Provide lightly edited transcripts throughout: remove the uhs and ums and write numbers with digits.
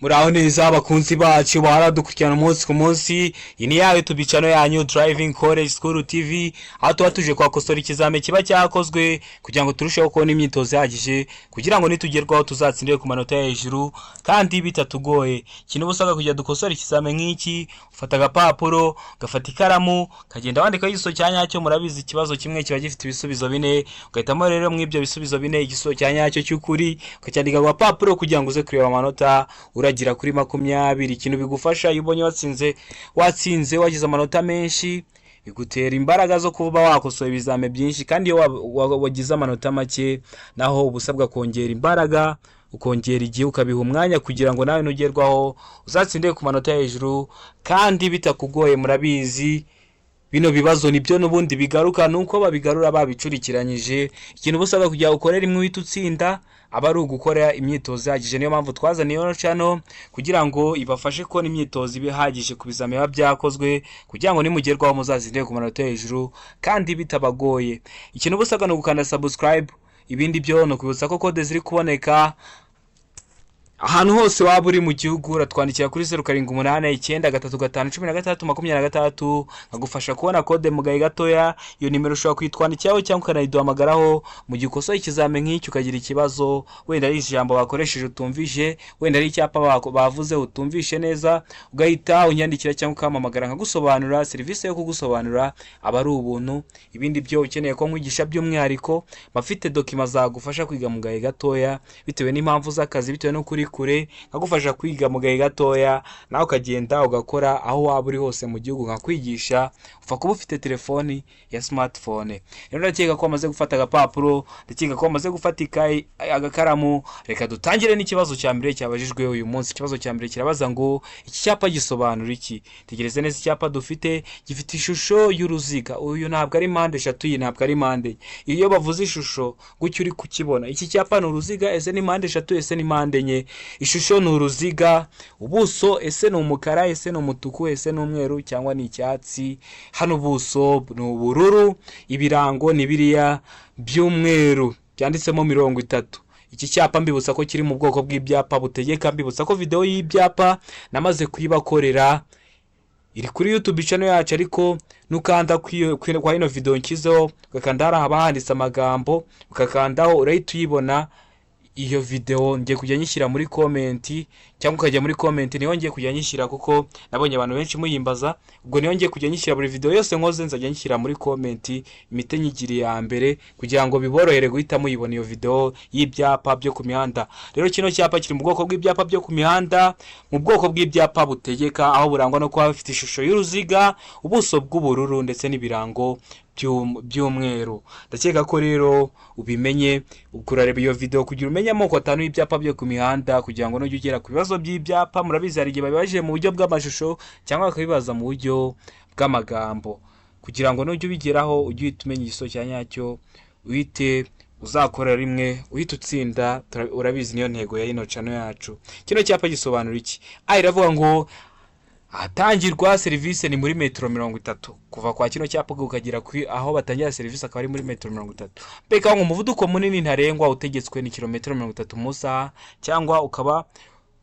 Muraho neza abakunzi bacu baradukurikirana umunsi ku munsi. Iyi ni yawe tubicano yanyu Driving College School TV, aho tuba tuje kwakosora ikizame kiba cyakozwe kugira ngo turusheho kubona imyitozo ihagije kugira ngo nitugerwaho tuzatsindire ku manota ya hejuru kandi bitatugoye. Ikintu busabwa kugira dukosora ikizame nk'iki, ufata agapapuro, gafata ikaramu, kagenda wandikaho igiso cya nyacyo. Murabizi ikibazo kimwe kiba gifite ibisubizo bine, ugahitamo rero mu ibyo bisubizo bine igiso cya nyacyo cy'ukuri, ukacyandika ku gapapuro kugira ngo uze kureba amanota uragira kuri 20. Ikintu bigufasha iyo ubonye watsinze wagize amanota menshi, bigutera imbaraga zo kuba wakosoye ibizame byinshi. Kandi iyo wagize amanota make naho ubusabwa kongera imbaraga, ukongera igihe, ukabiha umwanya kugira ngo nawe nugerwaho uzatsindire ku manota hejuru kandi bitakugoye. Murabizi bino bibazo nibyo nubundi bigaruka, nuko babigarura babicurikiranyije. Ikintu busabwa kugira ukorera imwe uhita utsinda aba ari ugukora imyitozo ihagije. Niyo mpamvu twazaniye ino channel kugira ngo ibafashe kubona imyitozo ibihagije ku bizame biba byakozwe kugira ngo nimugerwaho muzazindire ku manota hejuru kandi bitabagoye. Ikintu busabwa no gukanda subscribe, ibindi byo no kwibutsa ko code ziri kuboneka ahantu hose waba uri mu gihugu. Uratwandikira kuri 0789335626 nkagufasha kubona code mu gahe gatoya. Iyo nimero ushobora kwitwandikiraho cyangwa ukanayiduhamagaraho mu gikoso ikizame nk'iki ukagira ikibazo, wenda ari ijambo bakoresheje utumvishe, wenda ari icyapa bavuze utumvishe neza, ugahita unyandikira cyangwa ukamamagara nkagusobanura. Serivisi yo kugusobanura aba ari ubuntu. Ibindi byo ukeneye ko nkwigisha by'umwihariko, bafite dokima zagufasha kwiga mu gahe gatoya bitewe n'impamvu z'akazi, bitewe no kuri kure, nkagufasha kwiga mu gahe gatoya nawe ukagenda ugakora aho waba uri hose mu gihugu nkakwigisha. Upfa kuba ufite telefoni ya smartphone. Rero ndakeka ko wamaze gufata agapapuro, ndakeka ko wamaze gufata ikayi, agakaramu. Reka dutangire n'ikibazo cya mbere cyabajijwe uyu munsi. Ikibazo cya mbere kirabaza ngo iki cyapa gisobanura iki? Tegereze neza. Icyapa dufite gifite ishusho y'uruziga. Uyu ntabwo ari mpande eshatu, iyi ntabwo ari mpande. Iyo bavuze ishusho gutyo uri kukibona, iki cyapa ni uruziga, ese ni mpande eshatu, ese ni mpande enye? Ishusho ni uruziga, ubuso ese ni umukara, ese ni umutuku, ese ni umweru cyangwa ni icyatsi? Hano ubuso ni ubururu, ibirango ni biriya by'umweru byanditsemo 30. Iki cyapa mbibutsa ko kiri mu bwoko bw'ibyapa butegeka. Mbibutsa ko video y'ibyapa namaze kuyibakorera, iri kuri YouTube channel yacu, ariko nukanda kwa ino video nkizeho ugakanda haba handitse amagambo, ukakandaho urahita uyibona. Iyo video ngiye kujya nyishyira muri comment, cyangwa ukajya muri comment niho ngiye kujya nyishyira, kuko nabonye abantu benshi muyimbaza. Ubwo niho ngiye kujya nyishyira buri video yose nkoze, nzajya nyishyira muri comment imite nyigiri ya mbere kugira ngo biborohere guhita muyibona iyo video y'ibyapa byo ku mihanda. Rero kino cyapa kiri mu bwoko bw'ibyapa byo ku mihanda, mu bwoko bw'ibyapa butegeka, aho burangwa no kuba bifite ishusho y'uruziga, ubuso bw'ubururu ndetse n'ibirango by'umweru. Ndakeka ko rero ubimenye. Ukurareba iyo video kugira umenye amoko 5 y'ibyapa byo ku mihanda kugira ngo nujye ugera ku bibazo by'ibyapa. Murabizi hari igihe babibaje mu buryo bw'amashusho cyangwa bakabibaza mu buryo bw'amagambo, kugira ngo nujye ubigeraho ujye uhita umenya igiso cya nyacyo, uhite uzakora rimwe uhita utsinda. Urabizi niyo ntego ya ino channel yacu. Kino cyapa gisobanura iki? Iravuga ngo atangirwa serivisi ni muri metero 30. Kuva kwa kino cyapa ukagira aho batangira serivisi akaba ari muri metero 30. Beka ngo umuvuduko munini ntarengwa utegetswe ni kilometero 30 mu saha, cyangwa ukaba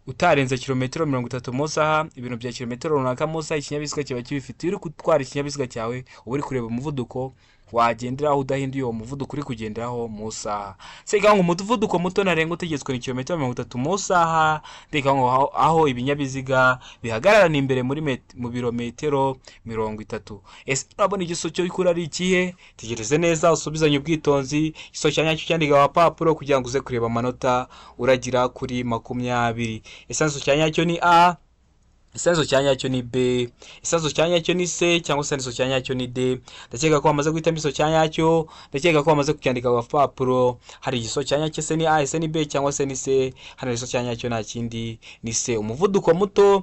utarenze kilometero 30 mu saha. Ibintu bya kilometero runaka mu saha ikinyabiziga kiba kibifite. Uri gutwara ikinyabiziga cyawe uba uri kureba umuvuduko wagenderaho udahinduye uwo muvuduko uri kugenderaho mu saha. Sega ngo umuvuduko muto narenga utegetswe ni kilometero 30 mu saha. Ndeka ngo aho ibinyabiziga bihagarara ni imbere mu birometero 30. Ese urabona igiso cyo ikura ari ikihe? Tegereze neza usubizanye ubwitonzi. Igiso cya nyacyo cyandika abapapuro kugira ngo uze kureba amanota uragira kuri 20. Isanzo cya nyacyo ni A, isanzo cya nyacyo ni B, isanzo cya nyacyo ni C, cyangwa isanzo cya nyacyo ni D. Ndakeka ko wamaze guhita igiso cya nyacyo, ndakeka ko wamaze kucyandika ku papuro. Hari igiso cya nyacyo se ni A, se ni B cyangwa se ni C. Hano igiso cya nyacyo nta kindi ni C. Umuvuduko muto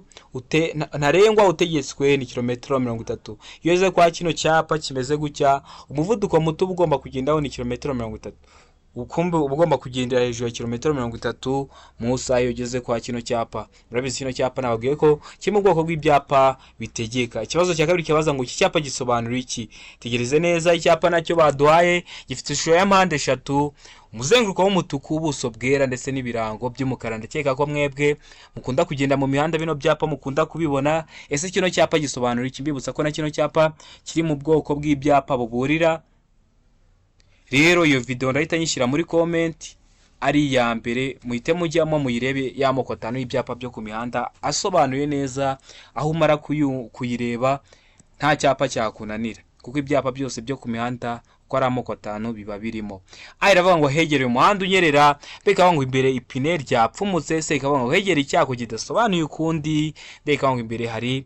ntarengwa utegetswe ni kilometero 30. Iyo uze kwa kino cyapa kimeze gutya, umuvuduko muto ugomba kugendaho ni kilometero 30. ukumbe uba ugomba kugendera hejuru ya kilometero 30 mu isaha iyo ugeze kwa kino cyapa. Murabizi kino cyapa nababwiye ko kiri mu bwoko bw'ibyapa bitegeka. Ikibazo cya kabiri kibaza ngo iki cyapa gisobanura iki? Tegereze neza, icyapa nacyo baduhaye gifite ishusho ya mpande eshatu, umuzenguruko w'umutuku, ubuso bwera ndetse n'ibirango by'umukara. Ndakeka ko mwebwe mukunda kugenda mu mihanda bino byapa mukunda kubibona. Ese kino cyapa gisobanura iki? Mbibutsa ko na kino cyapa kiri mu bwoko bw'ibyapa buburira. Rero iyo video ndahita nyishyira muri comment ari ya mbere, muhite mujyamo muyirebe y'amoko 5 y'ibyapa byo ku mihanda asobanuye neza, aho umara kuyireba nta cyapa cyakunanira, kuko ibyapa byose byo ku mihanda uko ari amoko 5 biba birimo. Iravuga ngo hegereye umuhanda unyerera, beka ngo imbere ipine ryapfumutse, se ikavuga ngo hegereye icyako kidasobanuye ukundi, beka ngo imbere hari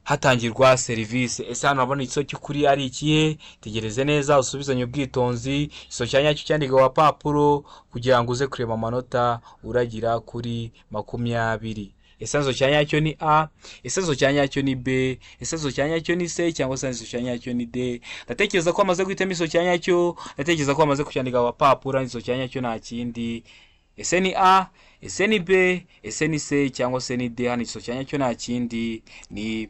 hatangirwa serivisi. Ese hano urabona iso cy'ukuri ari ikihe? Tegereze neza usubizanye ubwitonzi, iso cyanya cyo cyandika wa papuro kugira ngo uze kureba amanota uragira kuri 20. Ese iso cyanya cyo ni A, ese iso cyanya cyo ni B, ese iso cyanya cyo ni C, cyangwa se iso cyanya cyo ni D? Ndatekereza ko amaze guhitamo iso cyanya cyo, ndatekereza ko amaze kucyandika wa papuro, iso cyanya cyo nta kindi. Ese ni A, ese ni B, ese ni C, cyangwa se ni D? Hano iso cyanya cyo nta kindi ni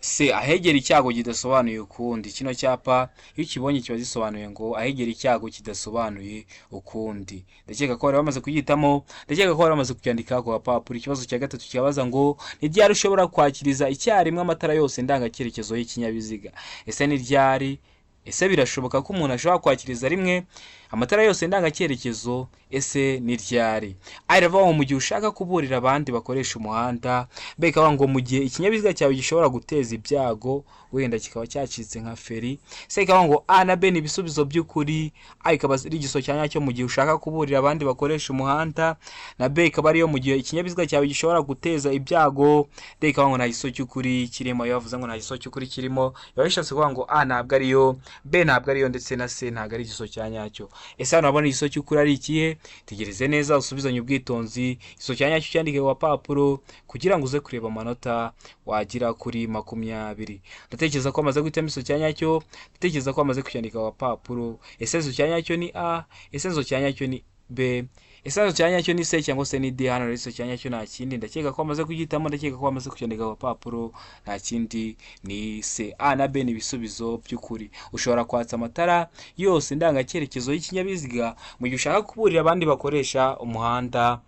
se. Ahegera icyago kidasobanuye ukundi. Kino cyapa iyo kibonye kiba gisobanuye ngo ahegera icyago kidasobanuye ukundi. Ndakeka ko bari bamaze kuyitamo, ndakeka ko bari bamaze kucyandika ku papuro. Ikibazo cya gatatu kibaza ngo ni ryari ushobora kwakiriza icyarimwe amatara yose ndangacyerekezo y'ikinyabiziga? Ese ni ryari? Ese birashoboka ko umuntu ashobora kwakiriza rimwe amatara yose ndangacyerekezo? Ese ni ryari? Iravuga ngo mu gihe ushaka kuburira abandi bakoresha umuhanda, beka ngo mu gihe ikinyabiziga cyawe gishobora guteza ibyago, wenda kikaba cyacitse nka feri. Se ikavuga ngo A na B ni ibisubizo by'ukuri. A ikaba ari igiso cyanya cyo mu gihe ushaka kuburira abandi bakoresha umuhanda, na B ikaba ariyo mu gihe ikinyabiziga cyawe gishobora guteza ibyago. D ikavuga ngo nta giso cy'ukuri kirimo. Iyo bavuze ngo nta giso cy'ukuri kirimo, biba bishatse kuvuga ngo A ntabwo ariyo, B ntabwo ariyo, ndetse na C ntabwo ari igiso cyanya cyo. Ese hano urabona igiso cy'ukuri ari ikihe? Tegereze neza usubizanye ubwitonzi, igiso cyanya cyo cyandike wa papuro kugira ngo uze kureba amanota wagira kuri 20. Ndatekereza ko amaze guhitamo igiso cyanya cyo, ndatekereza ko amaze kucyandika wa papuro. Ese igiso cyanya cyo ni A, ese igiso cyanya cyo ni B, ese igiso cyanya cyo ni C, cyangwa se ni D? Hano igiso cyanya cyo nta kindi, ndakeka ko amaze kugitamo, ndakeka ko amaze kucyandika wa papuro, nta kindi ni C. A na B ni ibisubizo by'ukuri. Ushobora kwatsa amatara yose ndangacyerekezo y'ikinyabiziga mu gihe ushaka kuburira abandi bakoresha umuhanda,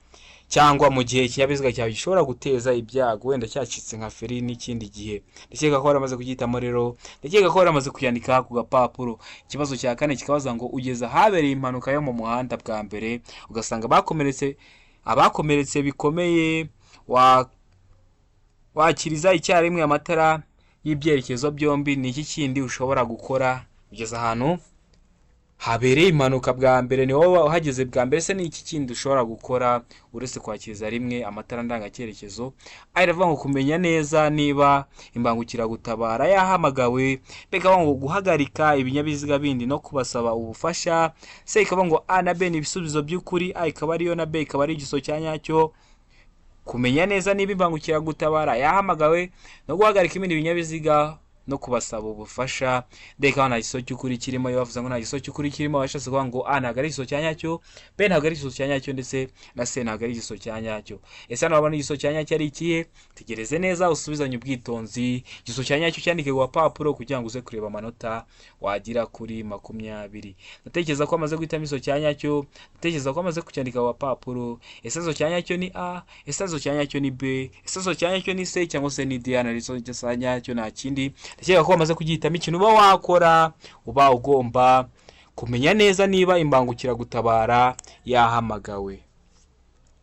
cyangwa mu gihe ikinyabiziga cyawe gishobora guteza ibyago, wenda cyacitse nka feri n'ikindi gihe. Ndakeka ko baramaze kugitamo rero, ndakeka ko baramaze kuyandika ku gapapuro. Ikibazo cya kane kikabaza ngo ugeze ahabereye impanuka yo mu muhanda bwa mbere, ugasanga abakomeretse bikomeye, wakiriza icyarimwe amatara y'ibyerekezo byombi. Ni iki kindi ushobora gukora ugeze ahantu habereye impanuka bwa mbere, ni wowe uhageze bwa mbere? Se ni iki kindi ushobora gukora uretse kwakiriza rimwe amatara ndangacyerekezo? Iravuga ngo kumenya neza niba imbangukiragutabara yahamagawe, beka ngo guhagarika ibinyabiziga bindi no kubasaba ubufasha. Se ikavuga ngo A na B ni ibisubizo by'ukuri, A ikaba ariyo na B ikaba ari igiso cyanya cyo. Kumenya neza niba imbangukiragutabara yahamagawe no guhagarika ibindi binyabiziga no kubasaba ubufasha. Deka nta giso cy'ukuri kirimo. Iyo bavuze ngo nta giso cy'ukuri kirimo, bashatse kuvuga ngo A ntabwo ari igiso cyanya cyo, B ntabwo ari igiso cyanya cyo, ndetse na C ntabwo ari igiso cyanya cyo. Ese hano urabona igiso cyanya cyo ari ikihe? Tegereze neza usubizanye ubwitonzi, igiso cyanya cyo cyandike wa papuro kugira ngo uze kureba amanota wagira kuri 20. Ndatekereza ko amaze guhitamo igiso cyanya cyo, ndatekereza ko amaze kucyandika wa papuro. Ese igiso cyanya cyo ni A, ese igiso cyanya cyo ni B, ese igiso cyanya cyo ni C, cyangwa se ni D? Hano igiso cyanya cyo nta kindi. Ndakeka ko bamaze kugihitamo ikintu uba wakora, uba ugomba kumenya neza niba imbangukiragutabara yahamagawe.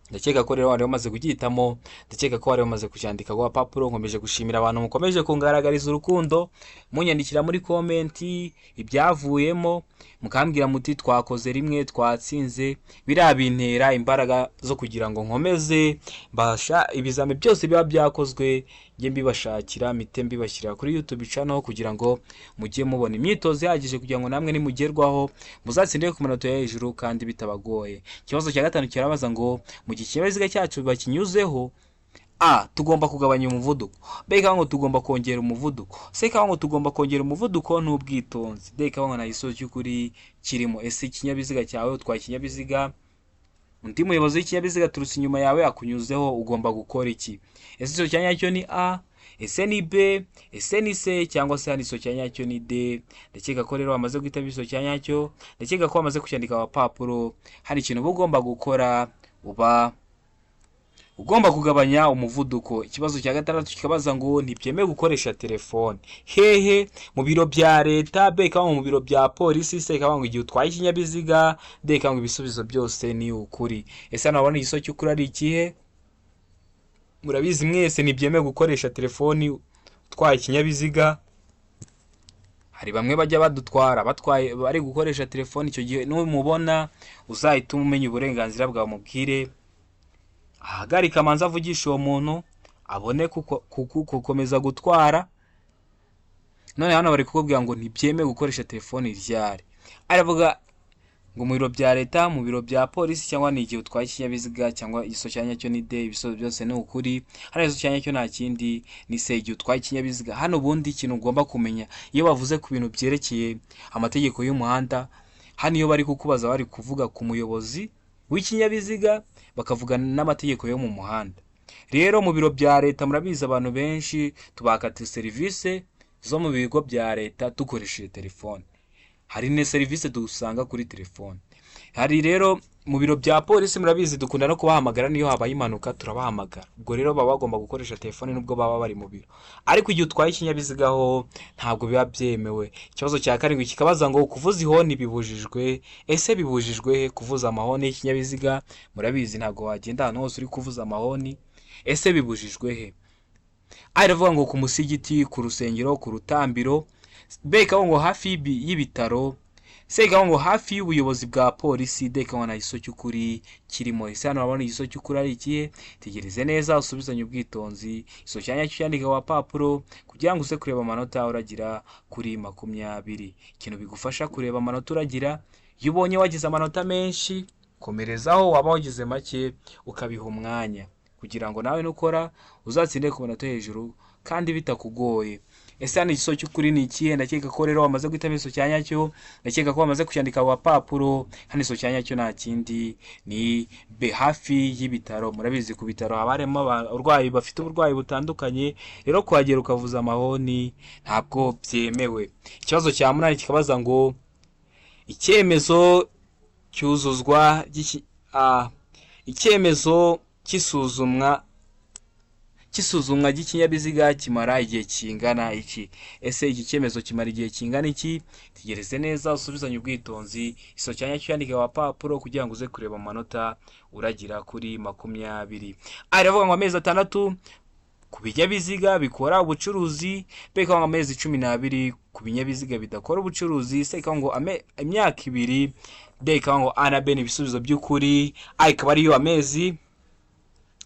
Ndakeka ko rero wari wamaze kugihitamo, ndakeka ko wari wamaze kucyandika ku papuro. Nkomeje gushimira abantu mukomeje kungaragariza urukundo, munyandikira muri komenti ibyavuyemo, mukambwira muti twakoze rimwe twatsinze. Birabintera imbaraga zo kugira ngo nkomeze mbasha ibizame byose biba byakozwe, njye mbibashakira mite mbibashyira kuri YouTube channel kugira ngo mujye mubona imyitozo ihagije kugira ngo namwe nimugerwaho muzatsindire ku manota ya hejuru kandi bitabagoye. Ikibazo cya gatanu kirabaza ngo mu gihe ikinyabiziga cyacu bakinyuzeho A. Tugomba kugabanya umuvuduko. B. Ikavuga ngo tugomba kongera umuvuduko. C. Ikavuga ngo tugomba kongera umuvuduko n'ubwitonzi. D. Ikavuga ngo nta gisubizo cy'ukuri kirimo. Ese ikinyabiziga cyawe utwaye ikinyabiziga, undi muyobozi w'ikinyabiziga turutse inyuma yawe akunyuzeho, ugomba gukora iki? Ese igisubizo cya nyacyo ni A, ese ni B, ese ni C, cyangwa se hano igisubizo cya nyacyo ni D? Ndakeka ko rero wamaze guhitamo igisubizo cya nyacyo, ndakeka ko wamaze kucyandika agapapuro. Hari ikintu uba ugomba gukora, uba ugomba kugabanya umuvuduko. Ikibazo cya gatandatu kikabaza ngo ntibyemewe gukoresha telefone hehe? Mu biro bya leta. B. Ikavuga ngo mu biro bya polisi. C. Ikavuga ngo igihe utwaye ikinyabiziga. D. Ikavuga ngo ibisubizo byose ni ukuri. Ese hano urabona igisubizo cy'ukuri ari ikihe? Murabizi mwese ntibyemewe gukoresha telefoni utwaye ikinyabiziga. Hari bamwe bajya badutwara batwaye bari gukoresha telefoni. Icyo gihe numubona uzahita umenya uburenganzira bwawe, mubwire ahagarika amanza avugisha uwo muntu abone gukomeza gutwara. None hano bari kukubwira ngo ntibyemewe gukoresha telefoni ryari. Aravuga ngo mu biro bya leta, mu biro bya polisi, cyangwa ni igihe utwaye ikinyabiziga, cyangwa igisubizo cya nyacyo ni D. Ibisubizo byose ni ukuri. Hano igisubizo cya nyacyo nta kindi ni C, igihe utwaye ikinyabiziga. Hano ubundi ikintu ugomba kumenya iyo bavuze ku bintu byerekeye amategeko y'umuhanda, hano iyo bari kukubaza bari kuvuga ku muyobozi w'ikinyabiziga, bakavuga n'amategeko yo mu muhanda. Rero mu biro bya leta murabizi abantu benshi tubakata serivisi zo mu bigo bya leta dukoresheje telefone. Hari ne serivisi dusanga kuri telefone. Hari rero mu biro bya polisi murabizi dukunda no kubahamagara niyo habaye impanuka turabahamagara. Ubwo rero baba bagomba gukoresha telefone nubwo baba bari mu biro. Ariko igihe utwaye ikinyabiziga ho ntabwo biba byemewe. Ikibazo cya karindwi kikabaza ngo kuvuza ihoni bibujijwe. Ese bibujijwe kuvuza amahoni y'ikinyabiziga? Murabizi ntabwo wagenda ahantu hose uri kuvuza amahoni. Ese bibujijwe he? Aravuga ngo ku musigiti, ku rusengero, ku rutambiro. B. Ikavuga ngo hafi y'ibitaro. C. Ikavuga ngo hafi y'ubuyobozi bwa polisi. D. Ikavuga ngo nta gisubizo cy'ukuri kirimo. Ese hano urabona igisubizo cy'ukuri ari ikihe? Tegereze neza usubizanye ubwitonzi. Igisubizo cya nyacyo cyandika ku papuro kugira ngo uze kureba amanota uragira kuri 20. Ikintu bigufasha kureba amanota uragira, iyo ubonye wagize amanota menshi komerezaho, waba wagize make ukabiha umwanya kugira ngo nawe nukora uzatsinde ku manota hejuru kandi bitakugoye. Ese hano igisubizo cy'ukuri ni ikihe? Ndakeka ko rero wamaze guhitamo igisubizo cya nyacyo, ndakeka ko wamaze kucyandika ku papuro. Hano igisubizo cya nyacyo nta kindi ni B, hafi y'ibitaro. Murabizi ku bitaro haba harimo abarwayi bafite uburwayi butandukanye, rero kuhagera ukavuza amahoni ntabwo byemewe. Ikibazo cya 8 kikabaza ngo icyemezo cyuzuzwa icyemezo cy'isuzumwa ry'ikinyabiziga kimara igihe kingana iki? Ese iki cyemezo kimara igihe kingana iki? Tegereze neza usubizanye ubwitonzi. Igisubizo cya nyacyo cyandika ku papuro kugira ngo uze kureba amanota uragira kuri 20. Aravuga ngo amezi 6 ku binyabiziga bikora ubucuruzi. B. Ikavuga ngo amezi 12 ku binyabiziga bidakora ubucuruzi. C. Ikavuga ngo imyaka 2. D. Ikavuga ngo A na B ni ibisubizo by'ukuri. A ikaba ariyo amezi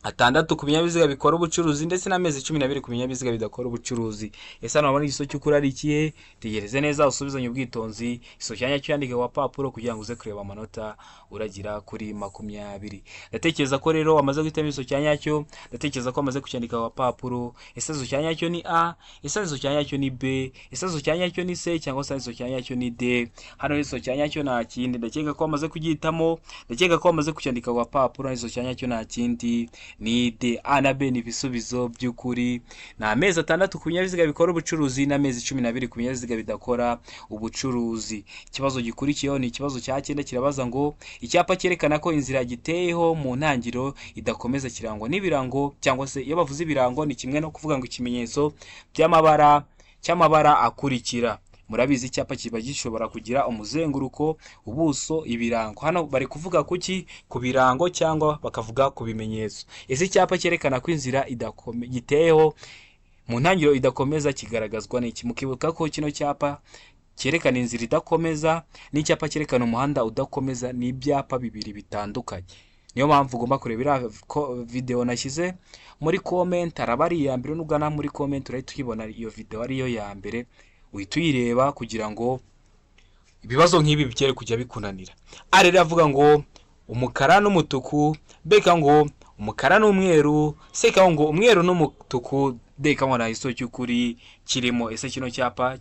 6 ku binyabiziga bikora ubucuruzi ndetse n'amezi 12 ku binyabiziga bidakora ubucuruzi. Ese hano urabona igisubizo cy'ukuri ari ikihe? Tegereze neza usubizanye ubwitonzi. Igisubizo cya nyacyo cyandika ku papuro kugira ngo uze kureba amanota uragira kuri 20. Ndatekereza ko rero wamaze guhitamo igisubizo cya nyacyo, ndatekereza ko wamaze kucyandika ku papuro. Ese igisubizo cya nyacyo ni A, ese igisubizo cya nyacyo ni B, ese igisubizo cya nyacyo ni C, cyangwa se igisubizo cya nyacyo ni D? Hano igisubizo cya nyacyo nta kindi, ndakeka ko wamaze kugihitamo, ndakeka ko wamaze kucyandika ku papuro. Igisubizo cya nyacyo nta kindi ni D. A na B ni ibisubizo by'ukuri. Ni amezi 6 ku binyabiziga bikora ubucuruzi n'amezi 12 ku binyabiziga bidakora ubucuruzi. Ikibazo gikurikiyeho ni ikibazo cya 9 kirabaza ngo icyapa cyerekana ko inzira giteyeho mu ntangiro idakomeza kirangwa n'ibirango, cyangwa se iyo bavuze ibirango ni kimwe no kuvuga ngo ikimenyetso cy'amabara akurikira. Murabizi icyapa kiba gishobora kugira umuzenguruko, ubuso, ibirango. Hano bari kuvuga kuki? Ku birango cyangwa bakavuga ku bimenyetso. Ese icyapa cyerekana ko inzira giteyeho mu ntangiriro idakomeza kigaragazwa n'iki? Mukibuka ko kino cyapa cyerekana inzira idakomeza n'icyapa cyerekana umuhanda udakomeza ni ibyapa bibiri bitandukanye. Niyo mpamvu ugomba kureba video nashyize muri comment, arabari ya mbere nugana muri comment urahita uyibona iyo video ariyo ya mbere, uhita uyireba kugira ngo ibibazo nk'ibi bikere kujya bikunanira. Rero avuga ngo umukara n'umutuku. B. Ikavuga ngo umukara n'umweru, se kaho ngo umweru n'umutuku de kaho na iso cy'ukuri kirimo. Ese kino cyapa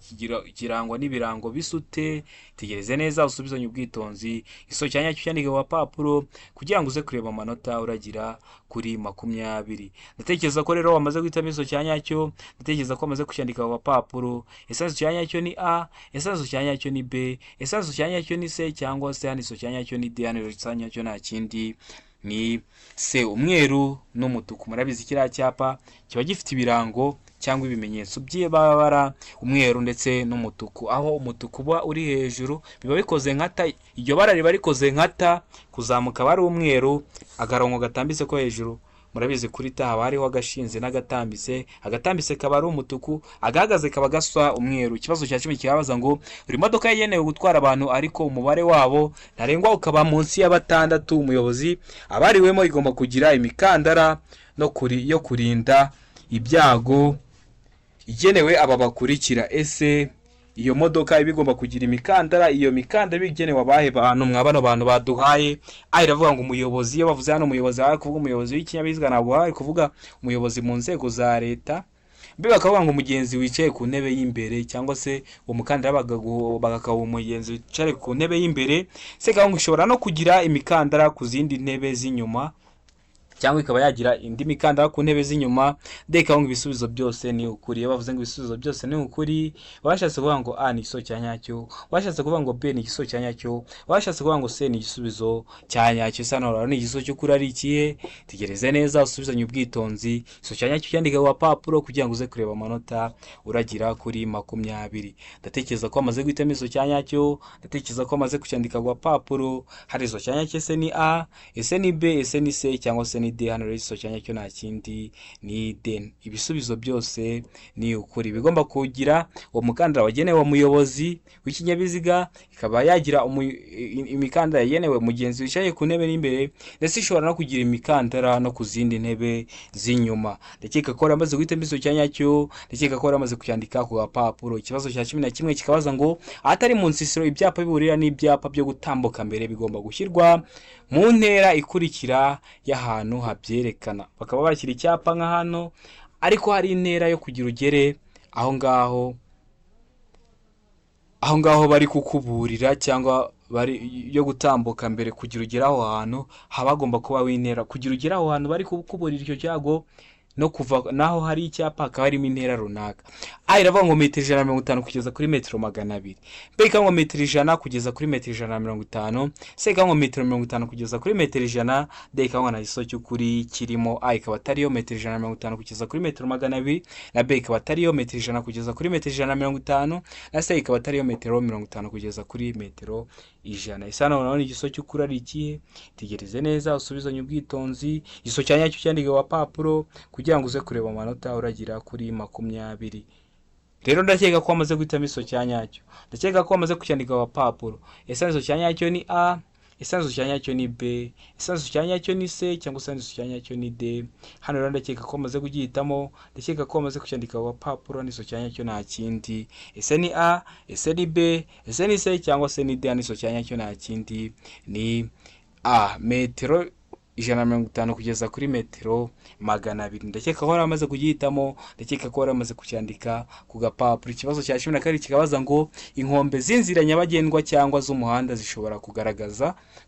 kirangwa n'ibirango bisute? Tegereze neza usubizanye ubwitonzi. Iso cyanya cyandike wa papuro kugira ngo uze kureba amanota uragira kuri 20. Ndatekereza ko rero wamaze guhitamo iso cyanya cyo, ndatekereza ko wamaze kucyandika wa papuro. Ese iso cyanya cyo ni A, ese iso cyanya cyo ni B, ese iso cyanya cyo ni C, cyangwa se hano iso cyanya cyo ni D. Hano iso cyanya cyo nta kindi ni se umweru n'umutuku. Murabizi kiriya cyapa kiba gifite ibirango cyangwa ibimenyetso by'ibara umweru ndetse n'umutuku, aho umutuku uba uri hejuru biba bikoze nkata, iryo bara riba rikoze nkata, kuzamuka bari umweru, agarongo gatambitse ko hejuru murabizi kuri ta haba hariho agashinze n'agatambitse, agatambitse kaba ari umutuku, agahagaze kaba gasa umweru. Ikibazo cya 10 kirabaza ngo buri modoka yenewe gutwara abantu ariko umubare wabo ntarengwa ukaba munsi ya 6, umuyobozi abariwemo igomba kugira imikandara yo kurinda ibyago igenewe aba bakurikira. Ese iyo modoka ibigomba kugira imikandara, iyo mikandara bigenewe abahe bantu? Mwabano bantu baduhaye iravuga ngo umuyobozi. Iyo bavuze hano umuyobozi ari kuvuga umuyobozi w'ikinyabiziga, ntabwo ari kuvuga umuyobozi mu nzego za leta. Mbe bakavuga ngo umugenzi wicaye ku ntebe y'imbere, cyangwa se uwo mukandara bagakawo umugenzi wicaye ku ntebe y'imbere. Se ngo ushobora no kugira imikandara ku zindi ntebe z'inyuma, cyangwa ikaba yagira indi mikandara ku ntebe z'inyuma. Deka ngo ibisubizo byose ni ukuri. Iyo bavuze ngo ibisubizo byose ni ukuri, bashatse kuvuga ngo A ni igiso cyanyacyo, bashatse kuvuga ngo B ni igiso cyanyacyo, bashatse kuvuga ngo C ni igisubizo cyanyacyo. Sano rero ni igiso cy'ukuri ari ikihe? Tegereze neza usubizanye ubwitonzi. Igiso cyanyacyo cyandika wa papuro kugira ngo uze kureba amanota uragira kuri 20. Ndatekereza ko amaze guhitamo igiso cyanyacyo, ndatekereza ko amaze kucyandika wa papuro. Hari igiso cyanyacyo, ese ni A, ese ni B, ese ni C, cyangwa se ni D. Hano rero igiso cyanyacyo nta kindi ni D. Ibisubizo byose ni ukuri. Bigomba kugira uwo mukandara wagenewe umuyobozi w'ikinyabiziga, ikaba yagira imikandara yenewe mugenzi wicaye ku ntebe n'imbere, ndetse ishobora no kugira imikandara no ku zindi ntebe z'inyuma. Ndakeka ko ramaze guhitamo igiso cyanyacyo, ndakeka ko ramaze kucyandika ku gapapuro. Ikibazo cya 11 kikabaza ngo ahatari mu nsisiro ibyapa biburira n'ibyapa byo gutambuka mbere bigomba gushyirwa mu ntera ikurikira y'ahantu habyerekana. Bakaba bashyira icyapa nka hano, ariko hari intera yo kugira ugere aho ngaho bari kukuburira, cyangwa bari yo gutambuka mbere kugira ugera aho hantu habagomba kuba w'intera. Kugira ugera aho hantu bari kukuburira icyo cyago no kuva naho hari icyapa akaba harimo intera runaka. Iravuga ngo metero 150 kugeza kuri metero 200. Beka ngo metero 100 kugeza kuri metero 150. Seka ngo metero 50 kugeza kuri metero 100. Deka ngo na igiso cy'ukuri kirimo ikaba atariyo metero 150 kugeza kuri metero 200, na B ikaba atariyo metero 100 kugeza kuri metero 150, na C ikaba atariyo metero 50 kugeza kuri metero 100. Isano none igiso cy'ukuri ari ikihe? Tegereze neza usubizanye ubwitonzi. Igiso cyanyacyo cyandike wa papuro kugira ngo uze kureba amanota uragira kuri 20. Rero ndakeka ko amaze guhitamo igiso cyanyacyo, ndakeka ko amaze kucyandika wa papuro. Igiso cyanyacyo ni A, igiso cyanyacyo ni B, igiso cyanyacyo ni C, cyangwa igiso cyanyacyo ni D. Hano rero ndakeka ko amaze kugihitamo, ndakeka ko amaze kucyandika wa papuro. N'igiso cyanyacyo nta kindi, ese ni A, ese ni B, ese ni C, cyangwa se ni D. N'igiso cyanyacyo nta kindi ni A. Metero 150 kugeza kuri metero 200. Ndakeka ko amaze kugihitamo, ndakeka ko amaze kucyandika ku gapapuro. Ikibazo cya 12 kikabaza ngo inkombe z'inzira nyabagendwa cyangwa z'umuhanda zishobora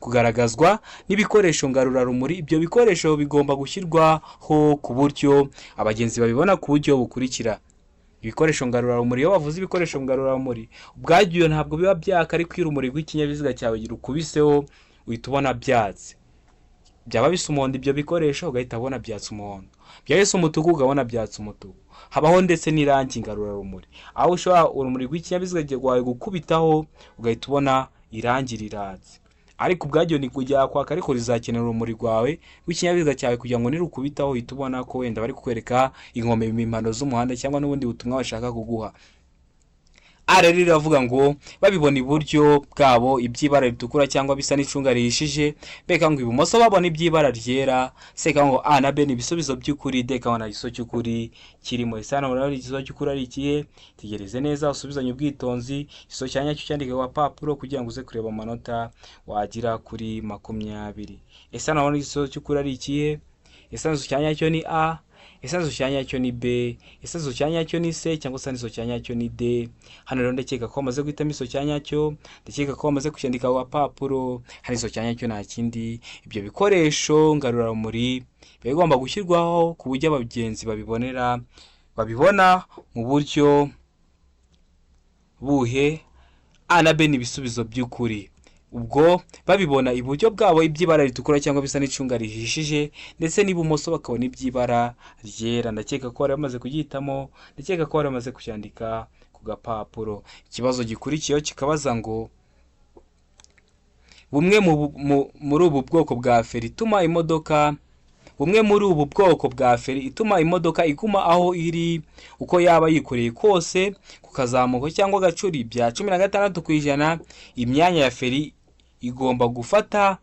kugaragazwa n'ibikoresho ngarurarumuri. Ibyo bikoresho bigomba gushyirwaho ku buryo abagenzi babibona ku buryo bukurikira. Ibikoresho ngarurarumuri, iyo bavuze ibikoresho ngarurarumuri ubwabyo ntabwo biba byaka, ariko iyo urumuri rw'ikinyabiziga cyawe girukubiseho uhita ubona byatse. Byaba bisa umuhondo ibyo bikoresho ugahita abona byatse umuhondo, byaba bisa umutuku ugabona byatse umutuku. Habaho ndetse n'irangi ngarurarumuri, aho ushobora urumuri rw'ikinyabiziga rwawe gukubitaho ugahita ubona irangi riratse, ariko ubwabyo ni kujya kwaka, ariko rizakenera urumuri rwawe rw'ikinyabiziga cyawe kugira ngo nirukubitaho uhita ubona ko wenda bari kukwereka inkombe impano z'umuhanda cyangwa n'ubundi butumwa bashaka kuguha. Rero riravuga ngo babibona iburyo bwabo iby'ibara ritukura cyangwa bisa n'icunga rihishije. Beka ngo ibumoso babona iby'ibara ryera. Seka ngo A na B ni ibisubizo by'ukuri. Deka ngo na igiso cy'ukuri kirimo. Isano rero igiso cy'ukuri ari ikihe? Tegereze neza usubizanye ubwitonzi. Igiso cyanyacyo cyandike wa papuro kugira ngo uze kureba amanota wagira kuri 20. Isano rero igiso cy'ukuri ari ikihe? ese nizo cya nyacyo ni A, ese nizo cya nyacyo ni B, ese nizo cya nyacyo ni C cyangwa se nizo cya nyacyo ni D. Hano rero ndakeka ko wamaze guhitamo izo cya nyacyo, ndakeka ko wamaze kucyandika ku gapapuro. Hano izo cya nyacyo nta kindi, ibyo bikoresho ngarurarumuri biba bigomba gushyirwaho ku buryo abagenzi babibona mu buryo buhe. A na B ni ibisubizo by'ukuri, ubwo babibona iburyo bwabo iby'ibara ritukura cyangwa bisa n'icunga rihishije, ndetse n'ibumoso bakabona iby'ibara ryera. Ndakeka ko bari bamaze kubyitamo, ndakeka ko bari bamaze kucyandika ku gapapuro. Ikibazo gikurikiyeho kikabaza ngo bumwe muri ubu bwoko bwa feri ituma imodoka iguma aho iri uko yaba yikoreye kose ku kazamuko cyangwa agacuri bya 16%, imyanya ya feri igomba gufata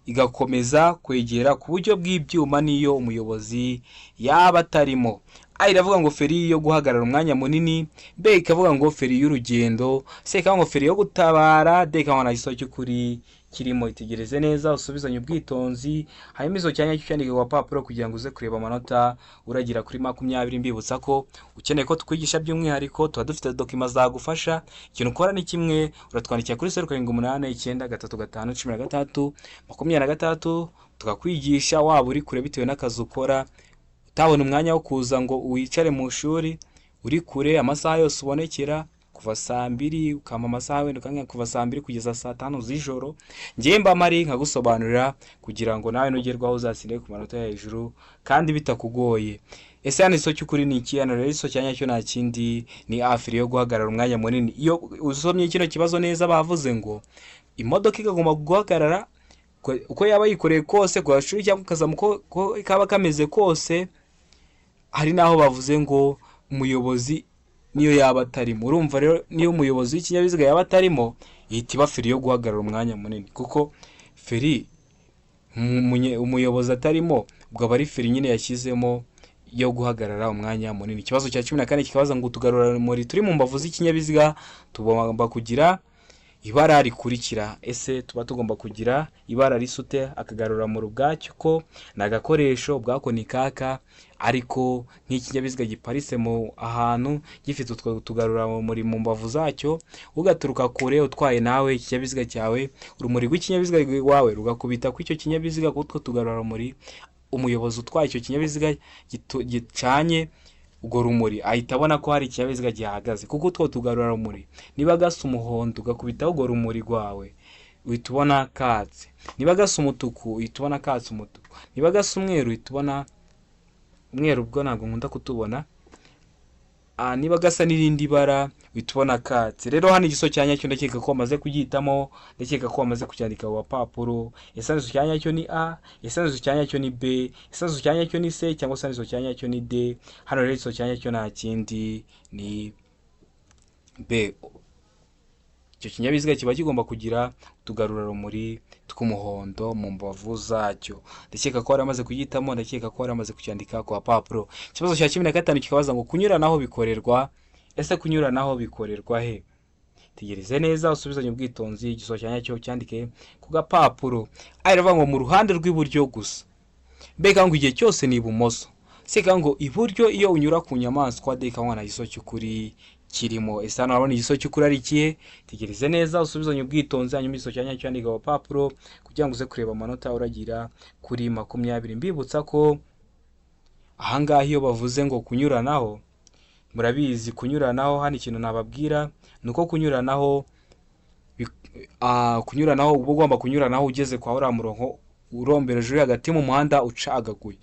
igakomeza kwegera ku buryo bw'ibyuma n'iyo umuyobozi yaba atarimo. A iravuga ngo feri yo guhagarara umwanya munini, B ikavuga ngo feri y'urugendo, C ikavuga ngo feri yo gutabara, D ikavuga ngo nta gisobanuro cy'ukuri kirimo. Itegereze neza usubizanye ubwitonzi, hanyuma izo cyanya cyandike ku gapapuro kugira ngo uze kureba amanota uragira kuri 20. Mbibutsa ko ukeneye ko tukwigisha by'umwihariko tuba dufite dokima zagufasha. Ikintu ukora ni kimwe, uratwandikira kuri 0789931626 tukakwigisha waba uri kure bitewe n'akazi ukora, utabona umwanya wo kuza ngo wicare mu ishuri, uri kure amasaha yose ubonekera kuva saa 2 ukama amasaha wenda ukanga kuva saa 2 kugeza saa 5 z'ijoro, ngiye mba mari nkagusobanurira kugira ngo nawe nugerwaho uzatsinde ku manota ya hejuru kandi bitakugoye. Ese hano iso cy'ukuri ni iki? Hano rero iso cyanya cyo nta kindi ni A, feri yo guhagarara umwanya munini. Iyo usomye kino kibazo neza bavuze ngo imodoka igomba guhagarara uko yaba yikoreye kose ku gashuri cyangwa kazamuko kaba kameze kose. Hari naho bavuze ngo umuyobozi niyo yaba atarimo. Urumva rero niyo umuyobozi w'ikinyabiziga yaba atarimo, ihita iba feri yo guhagarara umwanya munini, kuko feri umuyobozi atarimo ubwo aba ari feri nyine yashyizemo yo guhagarara umwanya munini. Ikibazo cya 14 kikabaza ngo utugarurarumuri turi mu mbavu z'ikinyabiziga tugomba kugira ibara rikurikira. Ese tuba tugomba kugira ibara risute? Akagaruramuri ubwacyo ko nagakoresho bwako ni kaka, ariko nk'ikinyabiziga giparitse mu ahantu gifite utwo tugaruramuri mu mbavu zacyo, ugaturuka kure utwaye nawe ikinyabiziga cyawe, urumuri rw'ikinyabiziga wawe rugakubita ku icyo kinyabiziga kutwo tugaruramuri, umuyobozi utwaye icyo kinyabiziga gicanye ubwo rumuri ahita abona ko hari ikinyabiziga gihagaze, kuko utwo tugarurarumuri niba gasa umuhondo ugakubitaho ubwo rumuri rwawe uhita ubona katse, niba gasa umutuku uhita ubona katse umutuku, niba gasa umweru uhita ubona umweru, ubwo ntabwo nkunda kutubona, niba gasa n'irindi bara uhita ubona katse. Rero hano igiso cyanya cyo ndakeka ko wamaze kugihitamo, ndakeka ko wamaze kucyandika ku papuro. Isanzu cyanya cyo ni A, isanzu cyanya cyo ni B, isanzu cyanya cyo ni C cyangwa isanzu cyanya cyo ni D. Hano rero igiso cyanya cyo nta kindi ni B. Icyo kinyabiziga kiba kigomba kugira utugarurarumuri tw'umuhondo mu mbavu zacyo. Ndakeka ko waramaze kugihitamo, ndakeka ko waramaze kucyandika ku papuro. Ikibazo cya 15 kikabaza ngo kunyuranaho bikorerwa. Ese kunyuranaho bikorerwa he? Tegereze neza usubizanye ubwitonzi, igiso cyanya cyo cyandike ku gapapuro. Iravuga ngo mu ruhande rw'iburyo gusa, mbega ngo igihe cyose ni ibumoso, seka ngo iburyo iyo unyura ku nyamaswa, deka mwana igiso cy'ukuri kirimo. Ese hano urabona igiso cy'ukuri ari ikihe? Tegereze neza usubizanye ubwitonzi, hanyuma igiso cyanya cyandika ku gapapuro kugira ngo uze kureba amanota uragira kuri 20. Mbibutsa ko ahangaha iyo bavuze ngo kunyuranaho, murabizi kunyuranaho, hano ikintu nababwira nuko kunyuranaho uba ugomba kunyuranaho ugeze kwa uriya murongo urombereje hagati mu muhanda ucagaguye.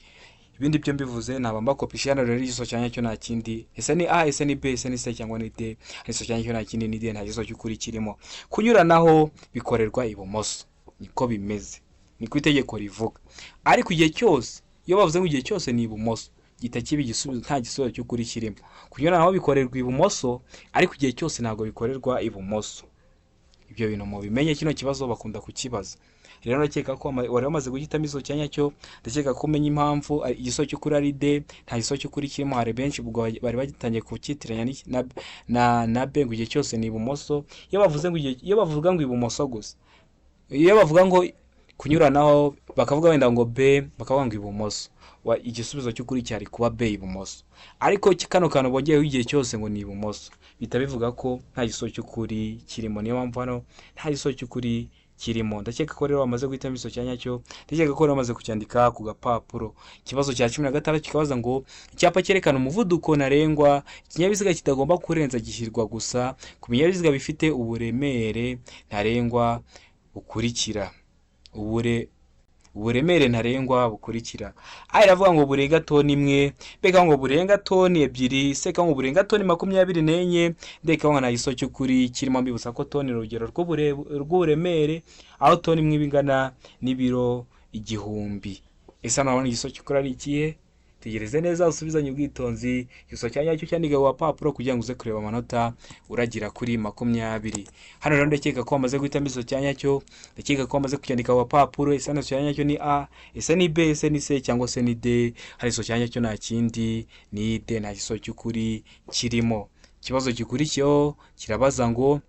Ibindi byo mbivuze nabamba kopisha. Hano rero igiso cyanya cyo nta kindi, ese ni A, ese ni B, ese ni C cyangwa ni D. Igiso cyanya cyo nta kindi ni D, nta giso cy'ukuri kirimo. Kunyuranaho bikorerwa ibumoso, niko bimeze, niko itegeko rivuga. Ariko igihe cyose iyo bavuze ngo igihe cyose ni ibumoso, gita kibi igisubizo, nta gisubizo cy'ukuri kirimo. Kunyuranaho bikorerwa ibumoso, ariko igihe cyose ntabwo bikorerwa ibumoso. Ibyo bintu mu bimenye, kino kibazo bakunda kukibaza. Rero ndakeka ko wari wamaze guhitamo izo cyanya cyo, ndakeka ko umenya impamvu igiso cy'ukuri ari D, nta giso cy'ukuri kirimo. Hari benshi ubwo bari bagitangiye kukitiranya na B ngo igihe cyose ni ibumoso. Iyo bavuga ngo ibumoso gusa, iyo bavuga ngo kunyuranaho bakavuga wenda ngo B bakavuga ngo ibumoso, igisubizo cy'ukuri cyari kuba B ibumoso, ariko kano kantu bongeyeho igihe cyose ngo ni ibumoso bihita bivuga ko nta gisubizo cy'ukuri kirimo. Niyo mpamvu hano nta gisubizo cy'ukuri kirimo. Ndakeka ko rero wamaze guhitamo igisubizo cya nyacyo, ndakeka ko rero wamaze kucyandika ku gapapuro. Ikibazo cya 16 kikabaza ngo icyapa cyerekana umuvuduko ntarengwa ikinyabiziga kitagomba kurenza gishyirwa gusa ku binyabiziga bifite uburemere ntarengwa bukurikira. Uburemere ntarengwa bukurikira. A iravuga ngo burenga toni 1, B ngo burenga toni 2, C ngo burenga toni 24, D ngo nta gisubizo cy'ukuri kirimo. Mbibutsa ko toni urugero rw'uburemere, aho toni 1 bingana n'ibiro 1000. Ese nabona igisubizo cy'ukuri ari ikihe? Tegereze neza usubizanye ubwitonzi. Igisubizo cya nyacyo cyandika ku papuro kugira ngo uze kureba amanota uragira kuri 20. Hano rero ndakeka ko wamaze guhitamo igisubizo cya nyacyo, ndakeka ko wamaze kucyandika ku papuro. Ese igisubizo cya nyacyo ni A, ese ni B, ese ni C cyangwa se ni D? Hari igisubizo cya nyacyo nta kindi ni D, nta gisubizo cy'ukuri kirimo. Ikibazo gikurikiyeho kirabaza ngo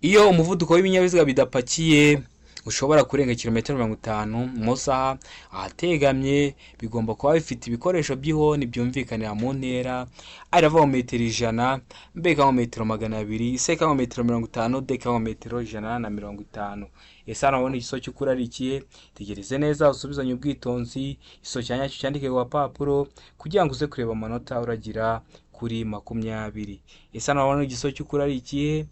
iyo umuvuduko w'ibinyabiziga bidapakiye ushobora kurenga kilometero 50 mu saha ahategamye, bigomba kuba bifite ibikoresho by'ihoni byumvikanira mu ntera. Aravuga metero 100, B ngo metero 200, C ngo metero 50, D ngo metero 150. Ese nabona igisubizo cy'ukuri ari ikihe? Tegereze neza usubizanye ubwitonzi. Igisubizo cya nyacyo cyandike ku papuro kugira ngo uze kureba amanota uragira kuri 20. Ese nabona igisubizo cy'ukuri ari ikihe?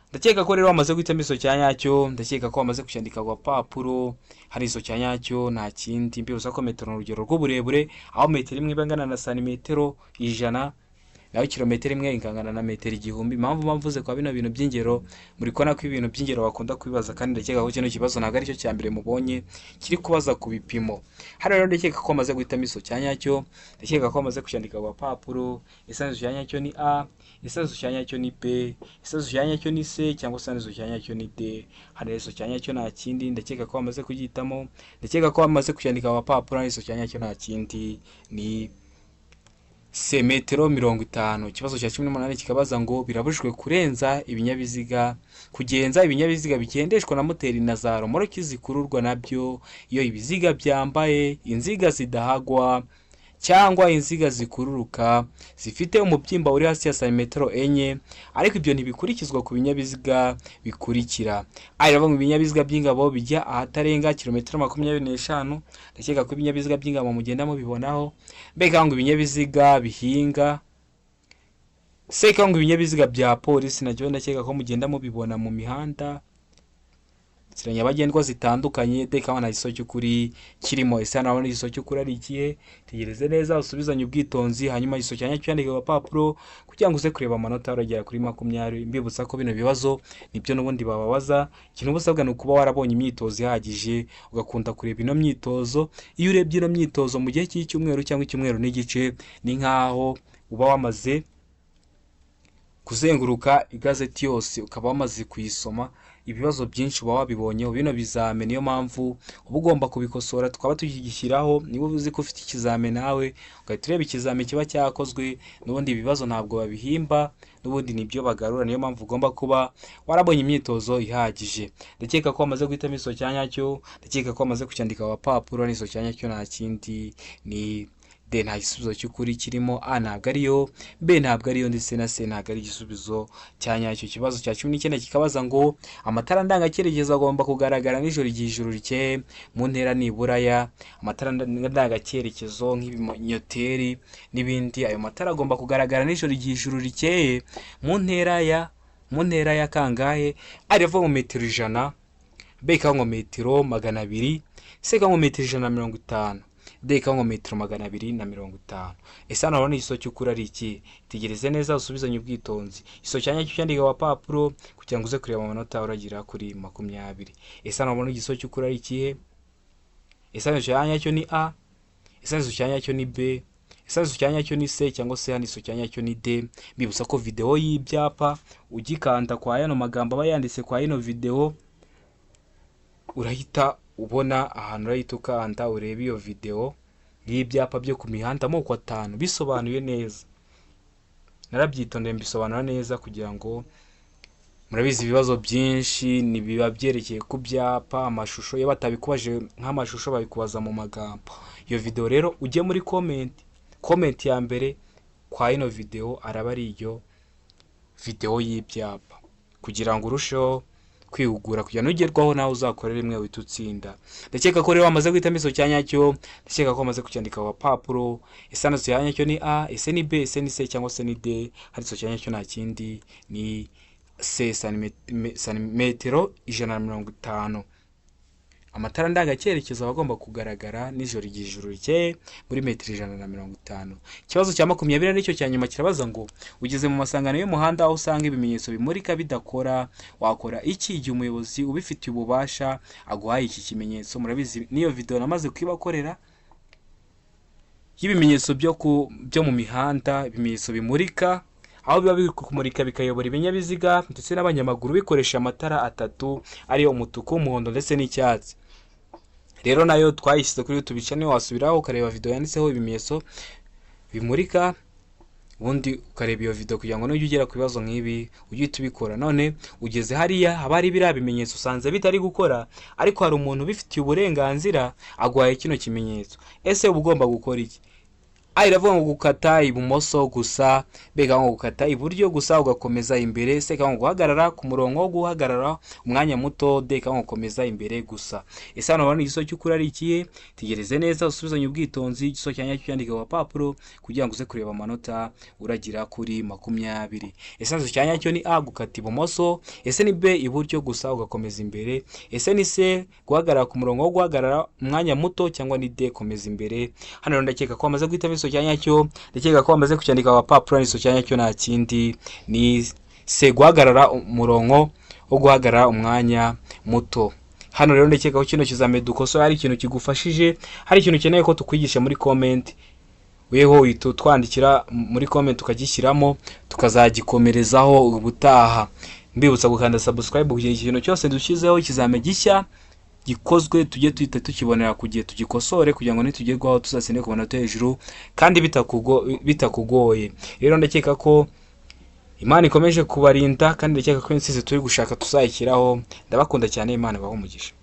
Ndakeka ko rero wamaze guhitamo igisubizo cya nyacyo, ndakeka ko wamaze kucyandika ku papuro. Hari igisubizo cya nyacyo nta kindi, mbibutsa ko metero n'urugero rw'uburebure, aho metero 1 ibangana na santimetero 100, naho kilometero 1 ingana na metero 1000. Impamvu mvuze kwa bino bintu by'ingero, muri kona ko ibintu by'ingero bakunda kwibaza, kandi ndakeka ko kino kibazo ntabwo ari cyo cya mbere mubonye kiri kubaza ku bipimo. Hano rero ndakeka ko wamaze guhitamo igisubizo cya nyacyo, ndakeka ko wamaze kucyandika ku papuro. Ese igisubizo cya nyacyo ni A, ese igisubizo cya nyacyo ni B, ese igisubizo cya nyacyo ni C cyangwa se igisubizo cya nyacyo ni D? Hano igisubizo cya nyacyo nta kindi, ndakeka ko wamaze kugihitamo, ndakeka ko wamaze kucyandika ku papuro. Igisubizo cya nyacyo nta kindi ni C, metero 50. Ikibazo cya 18 kikabaza ngo birabujijwe kugenza ibinyabiziga bigendeshwa na moteri na za romoroki zikururwa nabyo iyo ibiziga byambaye inziga zidahagwa cyangwa inziga zikururuka zifite umubyimba uri hasi ya santimetero 4, ariko ibyo ntibikurikizwa ku binyabiziga bikurikira. Iravuga ngo ibinyabiziga by'ingabo bijya ahatarenga kilometero 25. Ndakeka ko ibinyabiziga by'ingabo mugenda mubibonaho. B ngo ibinyabiziga bihinga, C ngo ibinyabiziga bya polisi, nacyo ndakeka ko mugenda mubibona mu mihanda inzira nyabagendwa zitandukanye. D ngo nta gisubizo cy'ukuri kirimo. Ese nabona igisubizo cy'ukuri ari ikihe? Tegereze neza usubizanye ubwitonzi, hanyuma igisubizo cya nyacyo cyandike ku papuro kugira ngo uze kureba amanota uragera kuri 20. Mbibutsa ko bino bibazo nibyo n'ubundi bababaza. Ikintu ubusabwa ni ukuba warabonye imyitozo ihagije, ugakunda kureba ino myitozo. Iyo urebye ino myitozo mu gihe cy'icyumweru cyangwa icyumweru n'igice, ni nkaho uba wamaze kuzenguruka igazeti yose, ukaba wamaze kuyisoma. Ibibazo byinshi uba wabibonyeho, bino bizame. Niyo mpamvu uba ugomba kubikosora, tukaba tugishyiraho. Niba uzi ko ufite ikizame nawe ugahita ureba ikizame kiba cyakozwe, n'ubundi ibibazo ntabwo babihimba, n'ubundi nibyo bagarura. Niyo mpamvu ugomba kuba warabonye imyitozo ihagije. Ndakeka ko wamaze guhitamo igisubizo cya nyacyo, ndakeka ko wamaze kucyandika ku papuro. N'igisubizo cya nyacyo nta kindi ni D, nta gisubizo cy'ukuri kirimo. A ntabwo ariyo, B ntabwo ariyo, ndetse na C ntabwo ari igisubizo cya nyacyo. Ikibazo cya 19 kikabaza ngo amatara ndangacyerekezo agomba kugaragara nijoro igihe ijuru rikeye mu ntera nibura ya. Amatara ndangacyerekezo nk'ibinyoteri n'ibindi, ayo matara agomba kugaragara nijoro igihe ijuru rikeye mu ntera ya kangahe? Aravuga ngo metero 100, B ngo metero 200, C ngo metero 150, D ngo metero 250. Ese hano urabona igisubizo cy'ukuri ari iki? Tegereze neza usubizanye ubwitonzi. Igisubizo cya nyacyo cyandika ku papuro kugira ngo uze kureba amanota uragira kuri 20. Ese hano urabona igisubizo cy'ukuri ari ikihe? Ese igisubizo cya nyacyo ni A, ese igisubizo cya nyacyo ni B, ese igisubizo cya nyacyo ni C cyangwa se igisubizo cya nyacyo ni D? Mbibutsa ko video y'ibyapa ugikanda kwa yano magambo aba yanditse kwa ino video, urahita ubona ahantu urahita ukanda urebe iyo video y'ibyapa byo ku mihanda amoko 5 bisobanuye neza. Narabyitondeye mbisobanura neza kugira ngo murabizi ibibazo byinshi ni biba byerekeye ku byapa, amashusho, iyo batabikubaje nk'amashusho babikubaza mu magambo. Iyo video rero ujye muri comment ya mbere kwa ino video araba ari iyo video y'ibyapa, kugira ngo urusheho kwihugura kugira ngo ugerwaho nawe uzakorera rimwe uhita utsinda. Ndakeka ko rero wamaze guhitamo iso cyanya cyo, ndakeka ko wamaze kucyandika ku papuro. Ese naso cyanya cyo ni A, ese ni B, ese ni C cyangwa se ni D. Hari iso cyanya cyo nta kindi ni C, santimetero 150. Amatara ndangacyerekezo abagomba kugaragara nijoro igihe ijuru rikeye muri metero 150. Ikibazo cya 20 nicyo cya nyuma kirabaza ngo ugeze mu masangano y'umuhanda aho usanga ibimenyetso bimurika bidakora, wakora iki igihe umuyobozi ubifitiye ububasha aguhaye iki kimenyetso? Murabizi niyo video namaze kwibakorera y'ibimenyetso byo mu mihanda, ibimenyetso bimurika aho biba biri kumurika bikayobora ibinyabiziga ndetse n'abanyamaguru bikoresha amatara atatu ariyo umutuku, umuhondo ndetse n'icyatsi. Rero nayo twayishyize kuri YouTube channel, wasubiraho ukareba video yanditseho ibimenyetso bimurika, ubundi ukareba iyo video kugira ngo n'ujye ugera ku bibazo nk'ibi ujye tubikora. None ugeze hariya habari biriya bimenyetso usanze bitari gukora, ariko hari umuntu bifitiye uburenganzira aguhaye kino kimenyetso. Ese uba ugomba gukora iki? Iravuga ngo gukata ibumoso gusa, bega ngo gukata iburyo gusa ugakomeza imbere, se ngo guhagarara ku murongo wo guhagarara umwanya muto, de ngo gukomeza imbere gusa. Ese hano bano igiso cy'ukuri ari ikihe? Tegereze neza usubizanye ubwitonzi, igiso cyanya cyandika ku papuro kugira ngo uze kureba amanota uragira kuri 20. Ese nazo cyanya cyo ni A, gukata ibumoso, ese ni B, iburyo gusa ugakomeza imbere, ese ni C, guhagarara ku murongo wo guhagarara umwanya muto, cyangwa ni D, komeza imbere. Hano ndakeka ko amaze guhitamo iso cyanya cyo, ndakeka ko bamaze kucyandika ku papuro. Iso cyanya cyo nta kindi ni C, guhagarara umurongo wo guhagarara umwanya muto. Hano rero ndakeka ko kino kizame dukosora ari ikintu kigufashije, hari ikintu ukeneye ko tukwigisha muri comment, weho uhita twandikira muri comment tukagishyiramo tukazagikomerezaho ubutaha. Mbibutsa gukanda subscribe kugira ikintu cyose dushyizeho ikizame gishya gikozwe tujye tuhita tukibonera kugiye tugikosore kugira ngo nitugerwaho tuzasende kubona to hejuru kandi bitakugoye. Rero ndakeka ko Imana ikomeje kubarinda kandi ndakeka ko insizi turi gushaka tuzayikiraho. Ndabakunda cyane, Imana ibahe umugisha.